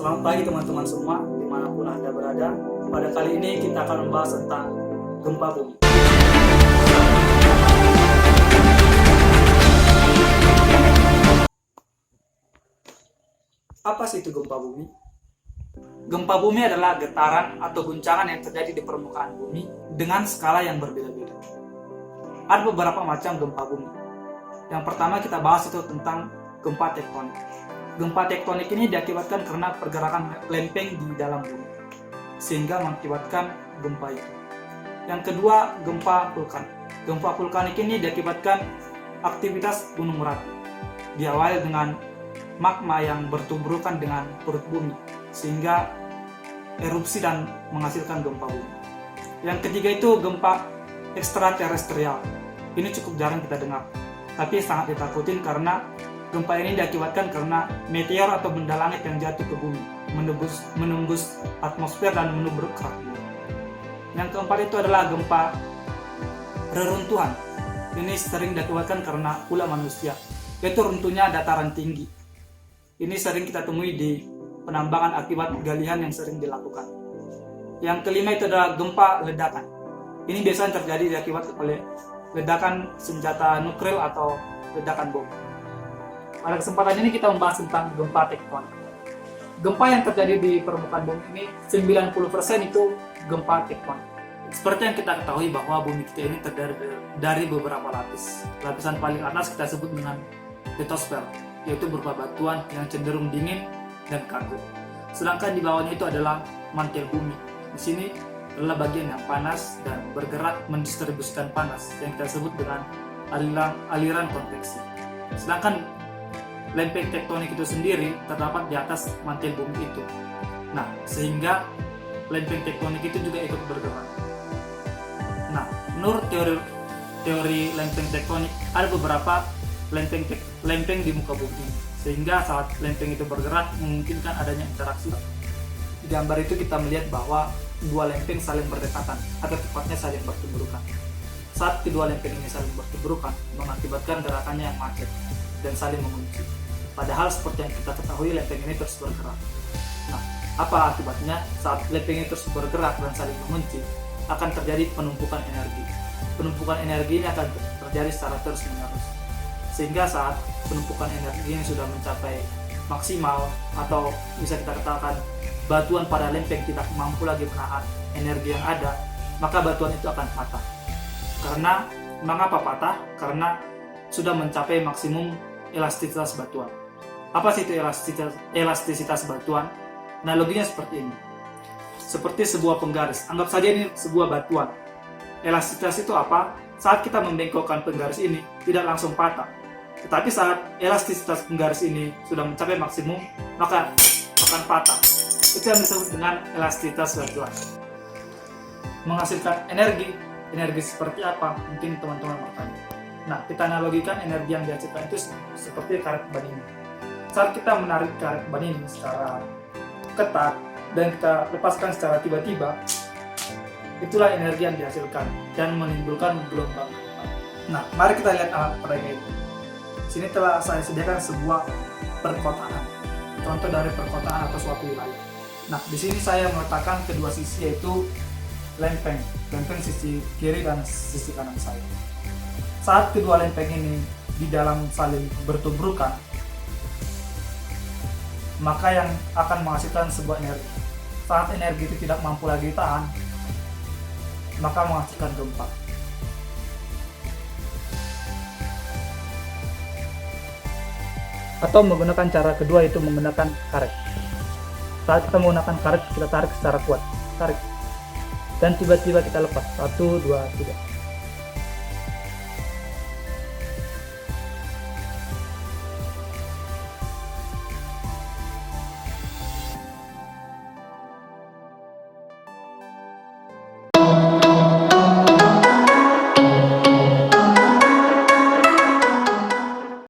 Selamat pagi teman-teman semua, dimanapun Anda berada. Pada kali ini kita akan membahas tentang gempa bumi. Apa sih itu gempa bumi? Gempa bumi adalah getaran atau guncangan yang terjadi di permukaan bumi dengan skala yang berbeda-beda. Ada beberapa macam gempa bumi. Yang pertama kita bahas itu tentang gempa tektonik. Gempa tektonik ini diakibatkan karena pergerakan lempeng di dalam bumi, sehingga mengakibatkan gempa itu. Yang kedua, gempa vulkanik. Gempa vulkanik ini diakibatkan aktivitas gunung berapi. Diawali dengan magma yang bertuburukan dengan perut bumi, sehingga erupsi dan menghasilkan gempa bumi. Yang ketiga itu gempa ekstraterestrial. Ini cukup jarang kita dengar, tapi sangat ditakutin karena gempa ini diakibatkan karena meteor atau benda langit yang jatuh ke bumi, menembus atmosfer dan menubruk kerak bumi. Yang keempat itu adalah gempa reruntuhan. Ini sering diakibatkan karena ulah manusia, yaitu runtuhnya dataran tinggi. Ini sering kita temui di penambangan akibat galian yang sering dilakukan. Yang kelima itu adalah gempa ledakan. Ini biasanya terjadi diakibatkan oleh ledakan senjata nuklir atau ledakan bom. Pada kesempatan ini kita membahas tentang gempa tektonik. Gempa yang terjadi di permukaan bumi ini 90% itu gempa tektonik. Seperti yang kita ketahui bahwa bumi kita ini terdiri dari beberapa lapis. Lapisan paling atas kita sebut dengan litosfer, yaitu berupa batuan yang cenderung dingin dan kaku. Sedangkan di bawahnya itu adalah mantel bumi. Di sini adalah bagian yang panas dan bergerak mendistribusikan panas yang kita sebut dengan aliran konveksi. Sedangkan lempeng tektonik itu sendiri terdapat di atas mantel bumi itu. Nah, sehingga lempeng tektonik itu juga ikut bergerak. Nah, menurut teori lempeng tektonik, ada beberapa lempeng di muka bumi, sehingga saat lempeng itu bergerak memungkinkan adanya interaksi. Di gambar itu kita melihat bahwa dua lempeng saling berdekatan, atau tepatnya saling bertuburukan. Saat kedua lempeng ini saling bertuburukan, mengakibatkan gerakannya yang macet dan saling mengunci. Padahal seperti yang kita ketahui, lempeng ini terus bergerak. Nah, apa akibatnya? Saat lempeng ini terus bergerak dan saling mengunci, akan terjadi penumpukan energi. Penumpukan energi ini akan terjadi secara terus-menerus. Sehingga saat penumpukan energi ini sudah mencapai maksimal, atau bisa kita katakan batuan pada lempeng tidak mampu lagi menahan energi yang ada, maka batuan itu akan patah. Karena, mengapa patah? Karena sudah mencapai maksimum elastisitas batuan. Apa sih itu elastisitas batuan? Analoginya seperti ini. Seperti sebuah penggaris. Anggap saja ini sebuah batuan. Elastisitas itu apa? Saat kita membengkokkan penggaris ini, tidak langsung patah. Tetapi saat elastisitas penggaris ini sudah mencapai maksimum, maka akan patah. Itu yang disebut dengan elastisitas batuan. Menghasilkan energi seperti apa? Mungkin teman-teman bertanya. Nah, kita analogikan energi yang dihasilkan itu seperti karet ban ini. Saat kita menarik karet ban ini secara ketat dan kita lepaskan secara tiba-tiba, itulah energi yang dihasilkan dan menimbulkan gelombang. Nah, mari kita lihat alat peraga itu. Sini telah saya sediakan sebuah perkotaan, contoh dari perkotaan atau suatu wilayah. Nah, di sini saya meletakkan kedua sisi, yaitu lempeng sisi kiri dan sisi kanan saya. Saat kedua lempeng ini di dalam saling bertuburukan, maka yang akan menghasilkan sebuah energi. Saat energi itu tidak mampu lagi ditahan, maka menghasilkan gempa. Atau menggunakan cara kedua, yaitu menggunakan karet. Saat kita menggunakan karet, kita tarik secara kuat, tarik, dan tiba-tiba kita lepas. 1, 2, 3.